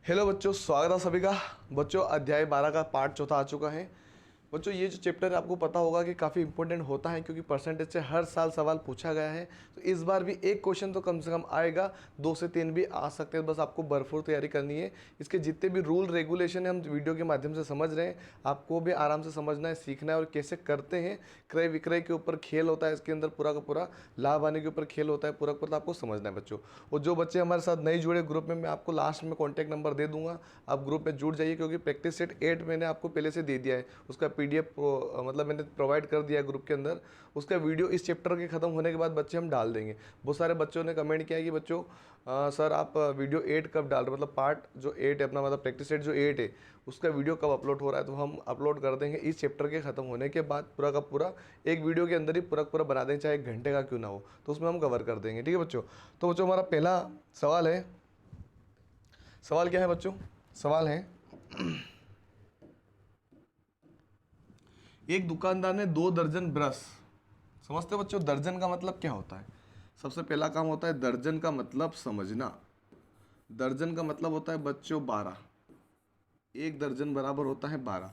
Hello बच्चों, स्वागत है सभी का। बच्चों अध्याय 12 का पार्ट चौथा आ चुका है। बच्चों ये जो चैप्टर है आपको पता होगा कि काफ़ी इंपॉर्टेंट होता है, क्योंकि परसेंटेज से हर साल सवाल पूछा गया है। तो इस बार भी एक क्वेश्चन तो कम से कम आएगा, 2 से 3 भी आ सकते हैं। बस आपको भरपूर तैयारी करनी है। इसके जितने भी रूल रेगुलेशन है हम वीडियो के माध्यम से समझ रहे हैं, आपको भी आराम से समझना है, सीखना है और कैसे करते हैं। क्रय विक्रय के ऊपर खेल होता है, इसके अंदर पूरा का पूरा लाभ आने के ऊपर खेल होता है, पूरा का पूरा आपको समझना है बच्चों। और जो बच्चे हमारे साथ नहीं जुड़े ग्रुप में, मैं आपको लास्ट में कॉन्टैक्ट नंबर दे दूंगा, आप ग्रुप में जुड़ जाइए, क्योंकि प्रैक्टिस सेट 8 मैंने आपको पहले से दे दिया है। उसका PDF मतलब मैंने प्रोवाइड कर दिया है ग्रुप के अंदर। उसका वीडियो इस चैप्टर के खत्म होने के बाद बच्चे हम डाल देंगे। बहुत सारे बच्चों ने कमेंट किया है कि बच्चों सर आप वीडियो 8 कब डाल रहे हो, मतलब पार्ट जो 8 है अपना, मतलब प्रैक्टिस सेट जो 8 है उसका वीडियो कब अपलोड हो रहा है। तो हम अपलोड कर देंगे इस चैप्टर के खत्म होने के बाद, पूरा का पूरा एक वीडियो के अंदर ही पूरा पूरा बना देंगे, चाहे 1 घंटे का क्यों ना हो, तो उसमें हम कवर कर देंगे। ठीक है बच्चों। तो बच्चों हमारा पहला सवाल है, सवाल क्या है बच्चों? सवाल है, एक दुकानदार ने 2 दर्जन ब्रश, समझते हो बच्चों दर्जन का मतलब क्या होता है? सबसे पहला काम होता है दर्जन का मतलब समझना। दर्जन का मतलब होता है बच्चों 12। एक दर्जन बराबर होता है 12।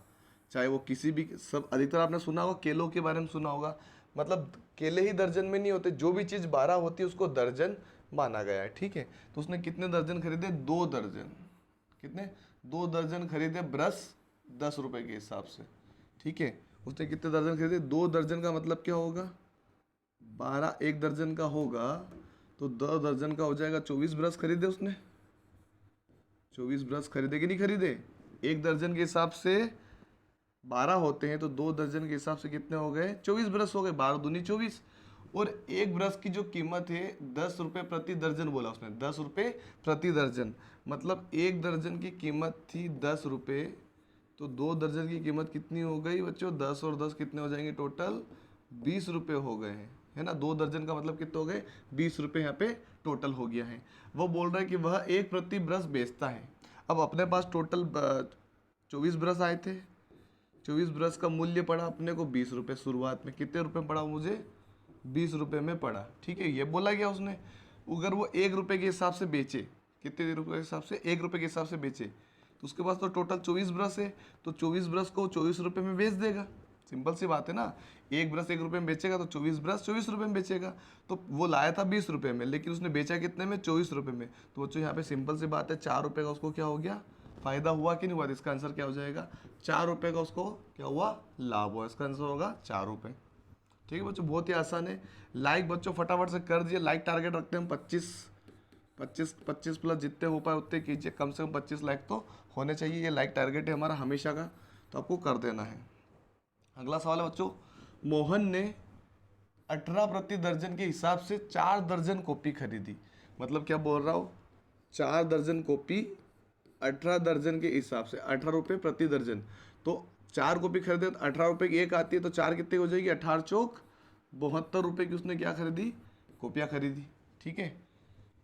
चाहे वो किसी भी, सब अधिकतर आपने सुना होगा केलों के बारे में सुना होगा, मतलब केले ही दर्जन में नहीं होते, जो भी चीज़ 12 होती है उसको दर्जन माना गया है। ठीक है, तो उसने कितने दर्जन खरीदे? 2 दर्जन। कितने? 2 दर्जन खरीदे ब्रश 10 रुपए के हिसाब से। ठीक है, उसने कितने दर्जन खरीदे? 2 दर्जन का मतलब क्या होगा? 12 एक दर्जन का होगा तो 2 दर्जन का हो जाएगा 24 ब्रश खरीदे उसने। 24 ब्रश खरीदे कि नहीं खरीदे? एक दर्जन के हिसाब से 12 होते हैं, तो 2 दर्जन के हिसाब से कितने हो गए? 24 ब्रश हो गए। 12 दूनी 24। और एक ब्रश की जो कीमत है 10 रुपये प्रति दर्जन बोला उसने, 10 रुपये प्रति दर्जन, मतलब एक दर्जन की कीमत थी 10 रुपये, तो 2 दर्जन की कीमत कितनी हो गई बच्चों? 10 और 10 कितने हो जाएंगे? टोटल 20 रुपये हो गए हैं, है ना। 2 दर्जन का मतलब कितने हो गए? 20 रुपये यहाँ पे टोटल हो गया है। वो बोल रहा है कि वह एक प्रति ब्रश बेचता है। अब अपने पास टोटल 24 ब्रश आए थे, 24 ब्रश का मूल्य पड़ा अपने को 20 रुपये। शुरुआत में कितने रुपए पड़ा मुझे? 20 रुपये में पड़ा। ठीक है, ये बोला गया उसने। अगर वो 1 रुपये के हिसाब से बेचे, कितने रुपये के हिसाब से? 1 रुपये के हिसाब से बेचे, तो उसके पास तो टोटल 24 ब्रश है, तो 24 ब्रश को 24 रुपये में बेच देगा। सिंपल सी बात है ना। एक ब्रश 1 रुपये में बेचेगा तो 24 ब्रश 24 रुपये में बेचेगा। तो वो लाया था 20 रुपये में, लेकिन उसने बेचा कितने में? 24 रुपये में। तो बच्चों यहाँ पे सिंपल सी बात है, 4 रुपये का उसको क्या हो गया? फायदा हुआ कि नहीं हुआ? इसका आंसर क्या हो जाएगा? 4 रुपये का उसको क्या हुआ? लाभ हुआ। इसका आंसर होगा 4 रुपये। ठीक है बच्चों, बहुत ही आसान है। लाइक बच्चों फटाफट से कर दिए। लाइक टारगेट रखते हैं हम 25 प्लस, जितने हो पाए उतने कीजिए। कम से कम 25 लाइक तो होने चाहिए, ये लाइक टारगेट है हमारा हमेशा का, तो आपको कर देना है। अगला सवाल है बच्चों, मोहन ने 18 प्रति दर्जन के हिसाब से 4 दर्जन कॉपी खरीदी। मतलब क्या बोल रहा हूँ? 4 दर्जन कॉपी 18 दर्जन के हिसाब से, 18 रुपये प्रति दर्जन। तो 4 कॉपी खरीदे तो 18 रुपये की एक आती है, तो 4 कितने हो जाएगी? 18 चौक 72 रुपये की उसने क्या खरीदी? कॉपियाँ खरीदी। ठीक है,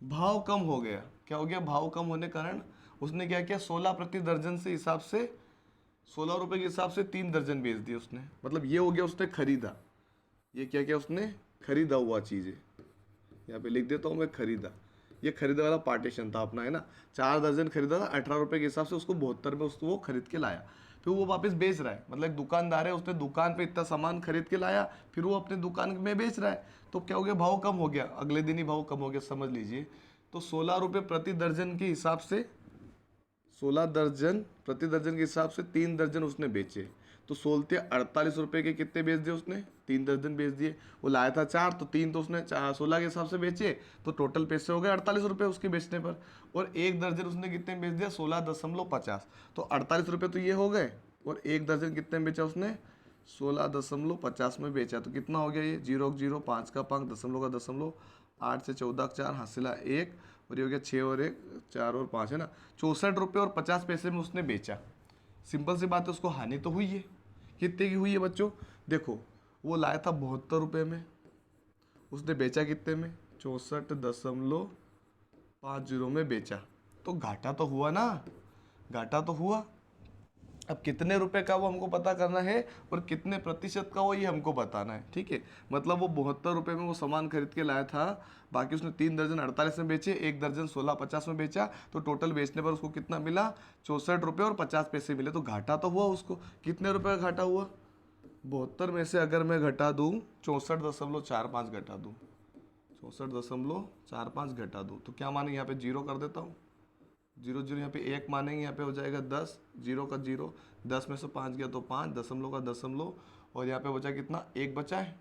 भाव कम हो गया। क्या हो गया? भाव कम होने के कारण उसने क्या किया? 16 प्रति दर्जन से हिसाब से 16 रुपये के हिसाब से 3 दर्जन बेच दिए उसने। मतलब ये हो गया उसने खरीदा। ये क्या क्या उसने? खरीदा हुआ चीज़ है। यहाँ पे लिख देता हूँ मैं, खरीदा। ये खरीदा वाला पार्टीशन था अपना, है ना। 4 दर्जन खरीदा था 18 रुपये के हिसाब से, उसको 72 में उसको वो खरीद के लाया, फिर वो वापस बेच रहा है। मतलब एक दुकानदार है, उसने दुकान पे इतना सामान खरीद के लाया, फिर वो अपने दुकान में बेच रहा है, तो क्या हो गया? भाव कम हो गया, अगले दिन ही भाव कम हो गया, समझ लीजिए। तो 16 रुपये प्रति दर्जन के हिसाब से, 16 दर्जन प्रति दर्जन के हिसाब से 3 दर्जन उसने बेचे, तो 16 48 रुपये के कितने बेच दिए उसने? 3 दर्जन बेच दिए। वो लाया था 4, तो 3 तो उसने 16 के हिसाब से बेचे, तो टोटल पैसे हो गए 48 रुपये उसके बेचने पर। और एक दर्जन उसने कितने में बेच दिया? 16.50। तो 48 रुपये तो ये हो गए, और एक दर्जन कितने में बेचा उसने? 16.50 में बेचा। तो कितना हो गया ये? 0 0 5 का 5 दशमलव का दशमलव, 8 से 14 का 4 हासिला 1, और ये हो गया 6 और 1 4 और 5, है ना। 64 रुपये और 50 पैसे में उसने बेचा। सिंपल सी बात है, उसको हानि तो हुई है। कितने की हुई है बच्चों? देखो, वो लाया था 72 रुपये में, उसने बेचा कितने में? 64.50 में बेचा। तो घाटा तो हुआ ना, घाटा तो हुआ। अब कितने रुपए का वो हमको पता करना है और कितने प्रतिशत का वो ये हमको बताना है, ठीक है। मतलब वो 72 रुपये में वो सामान खरीद के लाया था, बाकी उसने 3 दर्जन 48 में बेचे, 1 दर्जन 16,50 में बेचा, तो टोटल बेचने पर उसको कितना मिला, 64 रुपये और 50 पैसे मिले। तो घाटा तो हुआ उसको, कितने रुपये का घाटा हुआ, 72 में से अगर मैं घटा दूँ 64.45 घटा दूँ, 64.45 घटा दूँ, तो क्या माने यहाँ पे जीरो कर देता हूँ, जीरो जीरो यहाँ पे 1 मानेंगे, यहाँ पे हो जाएगा 10, जीरो का जीरो, 10 में से 5 गया तो 5, दशमलव का दशमलव, और यहाँ पे बचा कितना, 1 बचा है,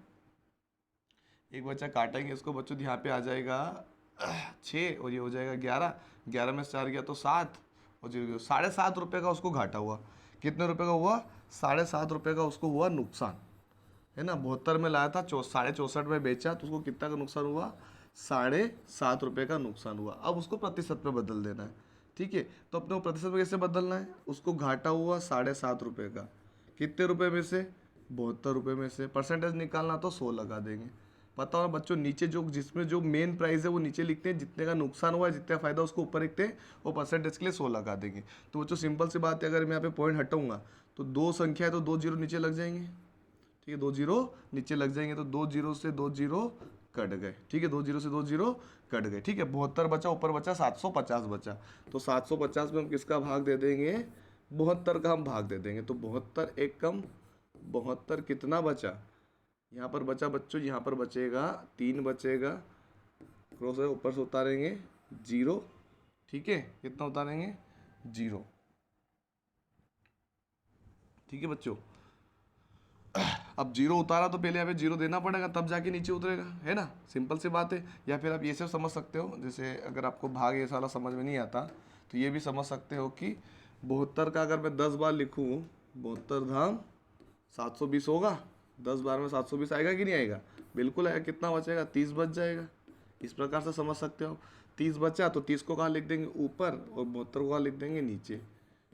1 बचा, काटेंगे इसको बच्चों, यहाँ पे आ जाएगा 6 और ये हो जाएगा 11, 11 में से 4 गया तो 7 और 0 7.5 रुपये का उसको घाटा हुआ। कितने रुपए का हुआ, 7.5 रुपये का उसको हुआ नुकसान, है ना। 72 में लाया था, 64.5 में बेचा, तो उसको कितना का नुकसान हुआ, 7.5 रुपये का नुकसान हुआ। अब उसको प्रतिशत में बदल देना है, ठीक है। तो अपने को प्रतिशत में कैसे बदलना है, उसको घाटा हुआ 7.5 रुपये का, कितने रुपए में से, 72 रुपये में से, परसेंटेज निकालना तो 100 लगा देंगे। पता हो ना बच्चों, नीचे जो जिसमें जो मेन प्राइस है वो नीचे लिखते हैं, जितने का नुकसान हुआ है, जितने का फायदा उसको ऊपर लिखते हैं, वो परसेंटेज के लिए 100 लगा देंगे। तो बच्चों सिंपल सी बात है, अगर मैं यहाँ पे पॉइंट हटाऊंगा तो 2 संख्या है तो 2 जीरो नीचे लग जाएंगे, ठीक है, 2 जीरो नीचे लग जाएंगे, तो 2 जीरो से 2 जीरो कट गए, ठीक है, 2 जीरो से 2 जीरो कट गए, ठीक है। 72 बचा, ऊपर बचा 750 बचा, तो 750 में हम किसका भाग दे देंगे, 72 का हम भाग दे देंगे। तो 72 एक कम 72 कितना बचा, यहाँ पर बचा बच्चों, यहाँ पर बचेगा 3 बचेगा, क्रॉस ऊपर से उतारेंगे 0, ठीक है, कितना उतारेंगे 0, ठीक है बच्चों। अब 0 उतारा तो पहले यहाँ पे 0 देना पड़ेगा, तब जाके नीचे उतरेगा, है ना, सिंपल सी बात है। या फिर आप ये सब समझ सकते हो, जैसे अगर आपको भाग ये सारा समझ में नहीं आता तो ये भी समझ सकते हो कि 72 का अगर मैं 10 बार लिखूँ, 72 धाम 720 होगा, 10 बार में 720 आएगा कि नहीं आएगा, बिल्कुल आएगा। कितना बचेगा, 30 बच जाएगा, इस प्रकार से समझ सकते हो। 30 बचा तो 30 को कहाँ लिख देंगे, ऊपर, और 72 को कहाँ लिख देंगे, नीचे,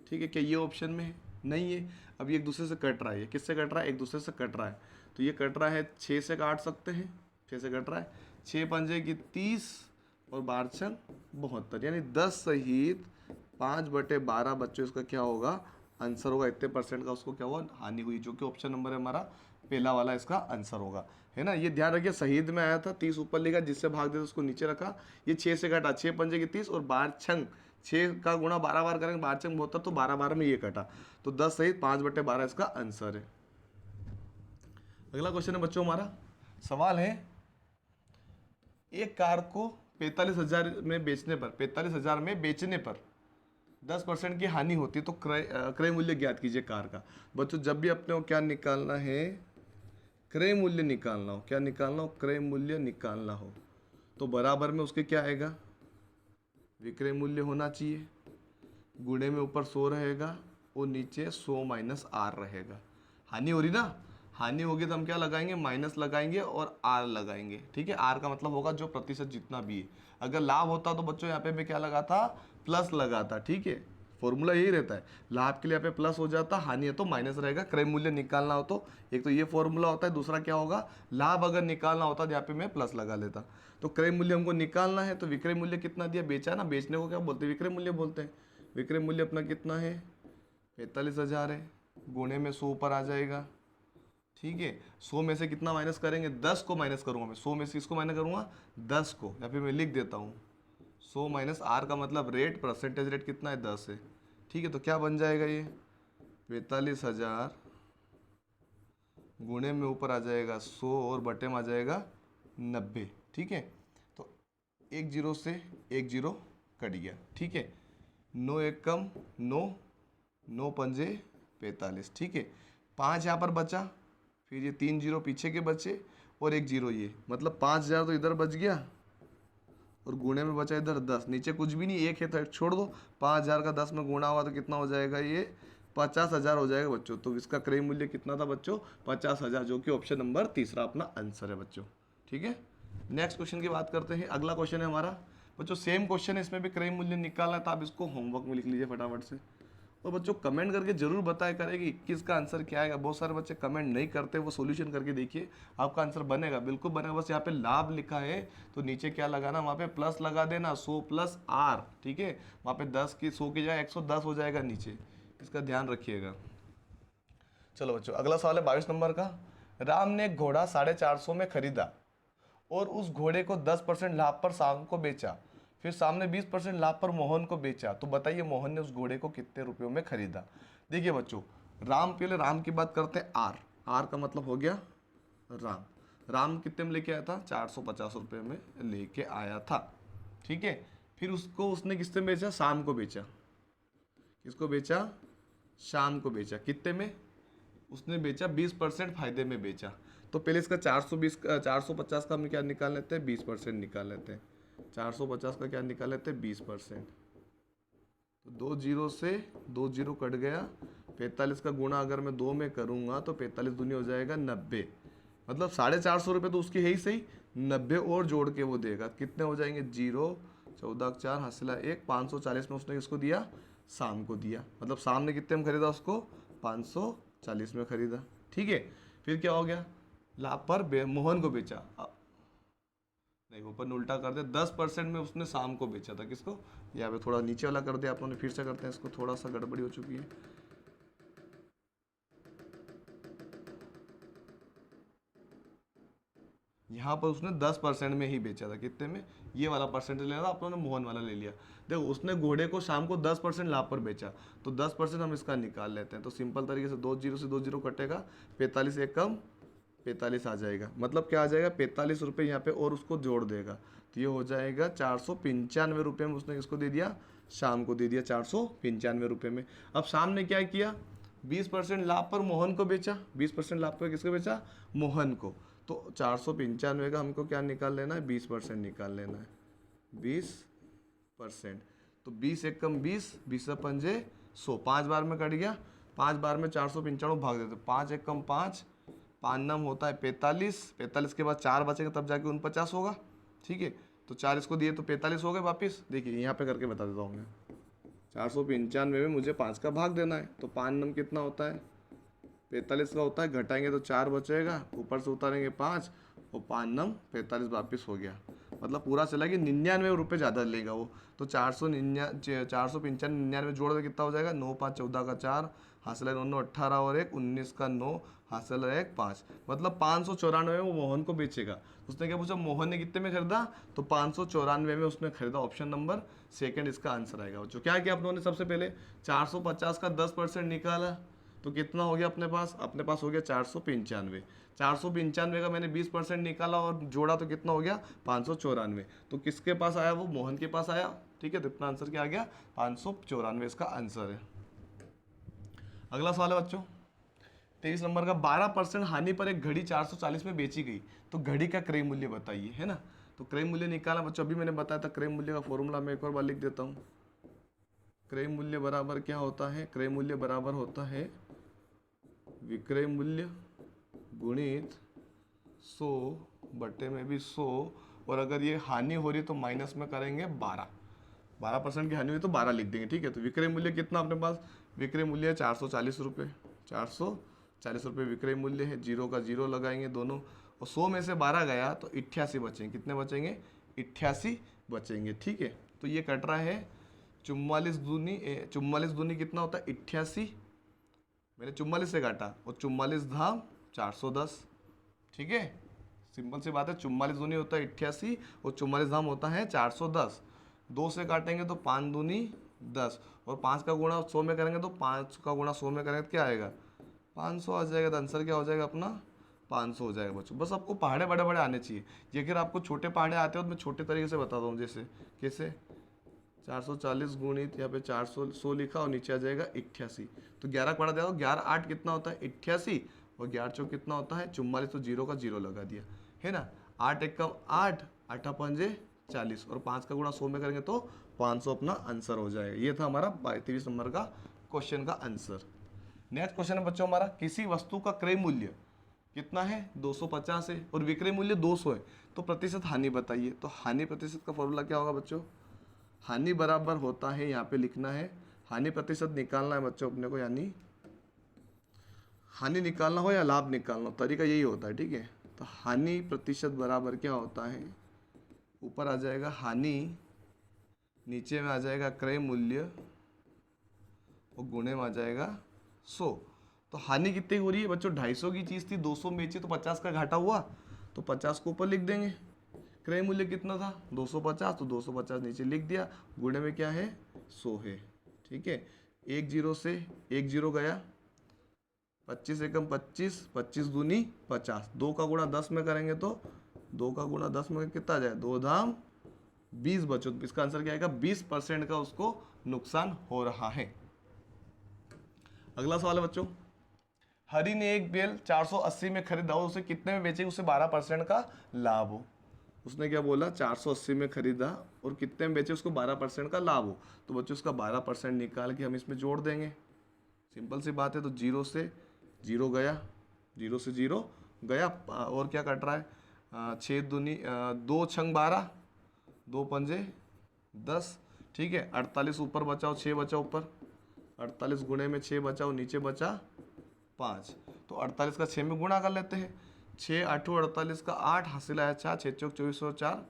ठीक है। क्या ये ऑप्शन में है, नहीं है। अब ये एक दूसरे से कट रहा है, ये किससे कट रहा है, एक दूसरे से कट रहा है, तो ये कट रहा है 6 से काट सकते हैं, 6 से कट रहा है, 6 पंजे की 30 और 12 छंग 72, यानी 10 सहित 5/12 बच्चों इसका क्या होगा, आंसर होगा। इतने परसेंट का उसको क्या हुआ, हानि हुई, जो कि ऑप्शन नंबर है हमारा पहला वाला इसका आंसर होगा, है ना। ये ध्यान रखिए, शहीद में आया था 30 ऊपर लिखा, जिससे भाग देते उसको नीचे रखा, ये 6 से कटा, 6 पंजे की 30 और 12 छंग 6 का गुणा 12 बार करेंगे, 12 छंग 72, तो 12 बार में ये कटा, तो 10 सहित 5/12 इसका आंसर है। अगला क्वेश्चन है बच्चों हमारा, सवाल है, एक कार को 45,000 में बेचने पर, 45,000 में बेचने पर 10% की हानि होती है, तो क्रय मूल्य ज्ञात कीजिए कार का। बच्चों जब भी अपने को क्या निकालना है, क्रय मूल्य निकालना हो, क्या निकालना हो, क्रय मूल्य निकालना हो, तो बराबर में उसके क्या आएगा, विक्रय मूल्य होना चाहिए, गुणे में ऊपर 100 रहेगा और नीचे 100 माइनस आर रहेगा। हानि हो रही ना, हानि होगी तो हम क्या लगाएंगे, माइनस लगाएंगे और आर लगाएंगे, ठीक है। आर का मतलब होगा जो प्रतिशत जितना भी है। अगर लाभ होता तो बच्चों यहाँ पे मैं क्या लगाता, प्लस लगाता, ठीक है, फॉर्मूला यही रहता है, लाभ के लिए यहाँ पे प्लस हो जाता, हानि है तो माइनस रहेगा। क्रय मूल्य निकालना हो तो एक तो ये फॉर्मूला होता है, दूसरा क्या होगा, लाभ अगर निकालना होता तो यहाँ पे मैं प्लस लगा लेता। तो क्रय मूल्य हमको निकालना है, तो विक्रय मूल्य कितना दिया, बेचा ना, बेचने को क्या बोलते हैं, विक्रय मूल्य बोलते हैं। विक्रय मूल्य अपना कितना है, 45,000 है, गुणे में 100 ऊपर आ जाएगा, ठीक है। 100 में से कितना माइनस करेंगे, 10 को माइनस करूंगा मैं, 100 में से इसको माइनस करूंगा 10 को, या फिर मैं लिख देता हूँ 100 माइनस आर का मतलब रेट, परसेंटेज रेट कितना है 10 है, ठीक है। तो क्या बन जाएगा ये 45,000 गुणे में ऊपर आ जाएगा 100 और बटे में आ जाएगा 90, ठीक है। तो एक जीरो से एक जीरो कट गया, ठीक है। 9 एक कम 9, 9 पंजे 45, ठीक है। 5 यहाँ पर बचा, फिर ये 3 जीरो पीछे के बचे और एक जीरो ये, मतलब 5,000 तो इधर बच गया और गुणे में बचा इधर 10, नीचे कुछ भी नहीं, एक है तो छोड़ दो। 5,000 का 10 में गुणा हुआ तो कितना हो जाएगा, ये 50,000 हो जाएगा बच्चों। तो इसका क्रय मूल्य कितना था बच्चों, 50,000, जो कि ऑप्शन नंबर तीसरा अपना आंसर है बच्चों, ठीक है। नेक्स्ट क्वेश्चन की बात करते हैं। अगला क्वेश्चन है हमारा बच्चों, सेम क्वेश्चन है, इसमें भी क्रय मूल्य निकालना है, तो आप इसको होमवर्क में लिख लीजिए फटाफट से। और बच्चों कमेंट करके जरूर बताया करें कि 21 का आंसर क्या आएगा। बहुत सारे बच्चे कमेंट नहीं करते, वो सॉल्यूशन करके देखिए, आपका आंसर बनेगा, बिल्कुल बनेगा। बस यहाँ पे लाभ लिखा है तो नीचे क्या लगाना, वहाँ पे प्लस लगा देना, 100 प्लस आर, ठीक है। वहाँ पे 10 की 100 की जगह 110 हो जाएगा नीचे, इसका ध्यान रखिएगा। चलो बच्चों, अगला सवाल है 22 नंबर का। राम ने एक घोड़ा 450 में खरीदा और उस घोड़े को 10% लाभ पर शाम को बेचा, फिर शाम ने 20% लाभ पर मोहन को बेचा, तो बताइए मोहन ने उस घोड़े को कितने रुपयों में खरीदा। देखिए बच्चों, पहले राम की बात करते हैं। आर का मतलब हो गया राम कितने में लेके आया था? 450 रुपये में लेके आया था, ठीक है। फिर उसको उसने किससे बेचा? शाम को बेचा। किसको बेचा? शाम को बेचा। कितने में? उसने बेचा 20% फायदे में बेचा। तो पहले इसका 450 का हम क्या निकाल लेते हैं? 20% निकाल लेते हैं। 450 का क्या निकाल लेते हैं? 20%। तो 2 जीरो से 2 जीरो कट गया। 45 का गुणा अगर मैं 2 में करूंगा तो 45 दूनी हो जाएगा 90। मतलब 450 रुपये तो उसकी है ही सही, 90 और जोड़ के वो देगा। कितने हो जाएंगे? 0, 14 4 हासिला 1, 540 में उसने किसको दिया? शाम को दिया। मतलब शाम ने कितने में खरीदा उसको? 540 में खरीदा, ठीक है। फिर क्या हो गया? लाभ पर मोहन को बेचा। नहीं, ऊपर उल्टा कर दे। 10% में उसने शाम को बेचा था। किसको? यहाँ पे थोड़ा नीचे वाला कर दिया आप लोगों ने। फिर से करते हैं इसको, थोड़ा सा गड़बड़ी हो चुकी है। यहाँ पर उसने 10% में ही बेचा था। कितने में? ये वाला परसेंटेज लेना था, आप लोगों ने मोहन वाला ले लिया। देखो, उसने घोड़े को शाम को 10% लाभ पर बेचा, तो 10% हम इसका निकाल लेते हैं। तो सिंपल तरीके से 2 जीरो से 2 जीरो कटेगा, 45 एक कम 45 आ जाएगा। मतलब क्या आ जाएगा? 45 रुपये यहाँ पे और उसको जोड़ देगा, तो ये हो जाएगा 495 रुपये में उसने किसको दे दिया? शाम को दे दिया 495 रुपये में। अब शाम ने क्या किया? 20% लाभ पर मोहन को बेचा। 20% लाभ पर किसको बेचा? मोहन को। तो 495 का हमको क्या निकाल लेना है? 20% निकाल लेना है। 20%, तो 20 एक कम 20, 20 पंजे 100, 5 बार में कट गया। 5 बार में 495 भाग देते, 5 एक कम 5, 5 नम होता है 45, 45 के बाद 4 बचेंगे तब जाके 49 होगा, ठीक है। तो 4 इसको दिए तो 45 हो गए वापिस। देखिए यहाँ पे करके बता देता हूँ मैं। 495 में मुझे 5 का भाग देना है, तो 5 नम कितना होता है? 45 का होता है। घटाएंगे तो 4 बचेगा, ऊपर से उतारेंगे 5, और 5 नम 45 वापिस हो गया। मतलब पूरा चला कि 99 रुपये ज़्यादा लेगा वो। तो 495 जोड़ दे, कितना हो जाएगा? 9 5 14 का 4, हासिल है 9 18 और 1 19 का 9, हासिल है 1 5। मतलब 594 में वो मोहन को बेचेगा। उसने क्या पूछा? मोहन ने कितने में खरीदा? तो 594 में उसने खरीदा। ऑप्शन नंबर सेकंड इसका आंसर आएगा बच्चों। क्या किया आप लोगों ने? सबसे पहले 450 का 10% निकाला, तो कितना हो गया अपने पास? अपने पास हो गया 495। 495 का मैंने 20% निकाला और जोड़ा, तो कितना हो गया? 594। तो किसके पास आया? वो मोहन के पास आया, ठीक है। तो इतना आंसर क्या आ गया? 594 इसका आंसर है। अगला सवाल है बच्चों 23 नंबर का। 12% हानि पर एक घड़ी 440 में बेची गई, तो घड़ी का क्रय मूल्य बताइए, है ना। तो क्रय मूल्य निकाला बच्चों, अभी मैंने बताया था। क्रय मूल्य का फॉर्मूला मैं एक और बार लिख देता हूँ। क्रय मूल्य बराबर क्या होता है? क्रय मूल्य बराबर होता है विक्रय मूल्य गुणित 100 बटे में भी 100, और अगर ये हानि हो रही है तो माइनस में करेंगे 12% की हानि हुई तो 12 लिख देंगे, ठीक है। तो विक्रय मूल्य कितना अपने पास? विक्रय मूल्य है 440 रुपये। 440 रुपये विक्रय मूल्य है। 0 का 0 लगाएंगे दोनों, और 100 में से 12 गया तो 88 बचेंगे। कितने बचेंगे? 88 बचेंगे, ठीक है। तो ये कट रहा है 44 दूनी कितना होता है? 88। मैंने 44 से काटा, और 44 धाम 410, ठीक है। सिंपल सी बात है। 44 दूनी होता है 88, और 44 धाम होता है 410। 2 से काटेंगे तो 5 दूनी 10, और 5 का गुणा 100 में करेंगे तो 5 का गुणा 100 में करेंगे तो क्या आएगा? 500 आ जाएगा। तो आंसर क्या हो जाएगा अपना? 500 हो जाएगा बच्चों। बस आपको पहाड़े बड़े बड़े आने चाहिए। ये अगर आपको छोटे पहाड़े आते हो तो मैं छोटे तरीके से बताता हूँ। जैसे कैसे? 440 गुणित यहाँ पे 400 लिखा, और नीचे आ जाएगा 88। तो 11 पढ़ा जाएगा। 11 8 कितना होता है? 88, और 11 चौक कितना होता है? 44। तो 0 का 0 लगा दिया, है ना। 8 एक कम 8, 8 पंजे 40, और 5 का गुणा 100 में करेंगे तो 500 अपना आंसर हो जाएगा। ये था हमारा 23 नंबर का क्वेश्चन का आंसर। नेक्स्ट क्वेश्चन है बच्चों हमारा, किसी वस्तु का क्रय मूल्य कितना है? 250 है, और विक्रय मूल्य 200 है, तो प्रतिशत हानि बताइए। तो हानि प्रतिशत का फॉर्मूला क्या होगा बच्चों? हानि बराबर होता है, यहाँ पे लिखना है, हानि प्रतिशत निकालना है बच्चों अपने को, यानी हानि निकालना हो या लाभ निकालना हो, तरीका यही होता है, ठीक है। तो हानि प्रतिशत बराबर क्या होता है? ऊपर आ जाएगा हानि, नीचे में आ जाएगा क्रय मूल्य, और गुणे में आ जाएगा 100। तो हानि कितनी हो रही है बच्चों, 250 की चीज़ थी 200 में बेची तो 50 का घाटा हुआ, तो 50 को ऊपर लिख देंगे। क्रय मूल्य कितना था 250, तो 250 नीचे लिख दिया, गुणे में क्या है 100 है। ठीक है, 1 0 से 1 0 गया, 25 एकम 25, 25 दूनी 50, 2 का गुणा 10 में करेंगे तो 2 का गुणा 10 में कितना आ जाए, 2 धाम 20 बचो। तो इसका आंसर क्या आएगा, 20% का उसको नुकसान हो रहा है। अगला सवाल है बच्चों, हरि ने एक बेल 480 में खरीदा और उसे कितने में बेचे, उसे 12% का लाभ हो। उसने क्या बोला, 480 में खरीदा और कितने में बेचे, उसको 12% का लाभ हो। तो बच्चों उसका 12% निकाल के हम इसमें जोड़ देंगे, सिंपल सी बात है। तो 0 से 0 गया, 0 से 0 गया, और क्या कट रहा है 6 दूनी 2 छंग 12, 2 पंजे 10। ठीक है, 48 ऊपर बचाओ, 6 बचा ऊपर, 48 गुणे में 6 बचाओ, नीचे बचा 5। तो 48 का 6 में गुणा कर लेते हैं, 6 8 48 का 8, हासिल आया 4, 6 चौक 24 और 4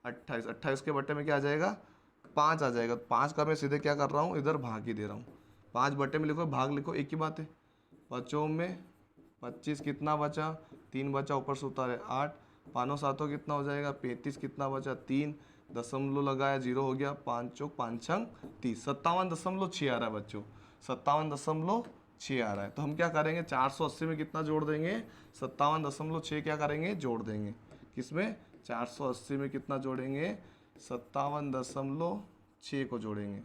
28, 28 के बट्टे में क्या आ जाएगा 5 आ जाएगा। 5 का मैं सीधे क्या कर रहा हूँ, इधर भाग ही दे रहा हूँ। 5 बट्टे में लिखो, भाग लिखो, एक ही बात है। 5 में 25 कितना बचा, 3 बचा, ऊपर से उतारे 8, 5 7 कितना हो जाएगा 35, कितना बचा 3, दशमलव लगाया 0 हो गया, 5 चौक 5 छंग 30, 57.6 आ रहा है बच्चों, 57.6 आ रहा है। तो हम क्या करेंगे, 480 में कितना जोड़ देंगे, 57.6 क्या करेंगे, जोड़ देंगे। किसमें, 480 में कितना जोड़ेंगे, 57.6 को जोड़ेंगे,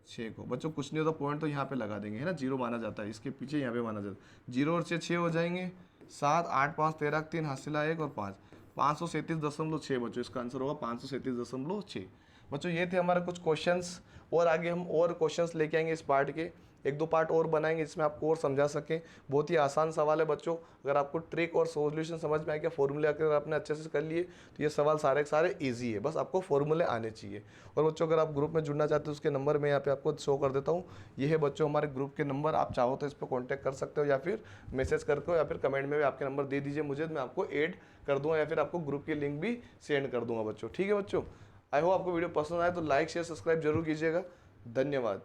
6 को। बच्चों कुछ नहीं होता, पॉइंट तो यहाँ पे लगा देंगे, है ना, 0 माना जाता है, इसके पीछे यहाँ पे माना जाता है। 0 और 6 हो जाएंगे, 7 8 5 13 3, हासिला 1 और 5, 537.6 बच्चों इसका आंसर होगा 537.6। बच्चों ये थे हमारे कुछ क्वेश्चंस, और आगे हम और क्वेश्चंस लेके आएंगे इस पार्ट के, 1 2 पार्ट और बनाएंगे जिसमें आपको और समझा सकें। बहुत ही आसान सवाल है बच्चों, अगर आपको ट्रिक और सॉल्यूशन समझ में आ गया, फॉर्मूले अगर आपने अच्छे से कर लिए तो ये सवाल सारे के सारे ईजी है, बस आपको फॉर्मूले आने चाहिए। और बच्चों अगर आप ग्रुप में जुड़ना चाहते हो, उसके नंबर मैं यहाँ पे आपको शो कर देता हूँ। ये है बच्चों हमारे ग्रुप के नंबर, आप चाहो तो इस पर कॉन्टैक्ट कर सकते हो, या फिर मैसेज करके, या फिर कमेंट में भी आपके नंबर दे दीजिए मुझे, मैं आपको ऐड कर दूंगा, या फिर आपको ग्रुप की लिंक भी सेंड कर दूंगा बच्चों। ठीक है बच्चों, आई होप आपको वीडियो पसंद आए तो लाइक शेयर सब्सक्राइब जरूर कीजिएगा। धन्यवाद।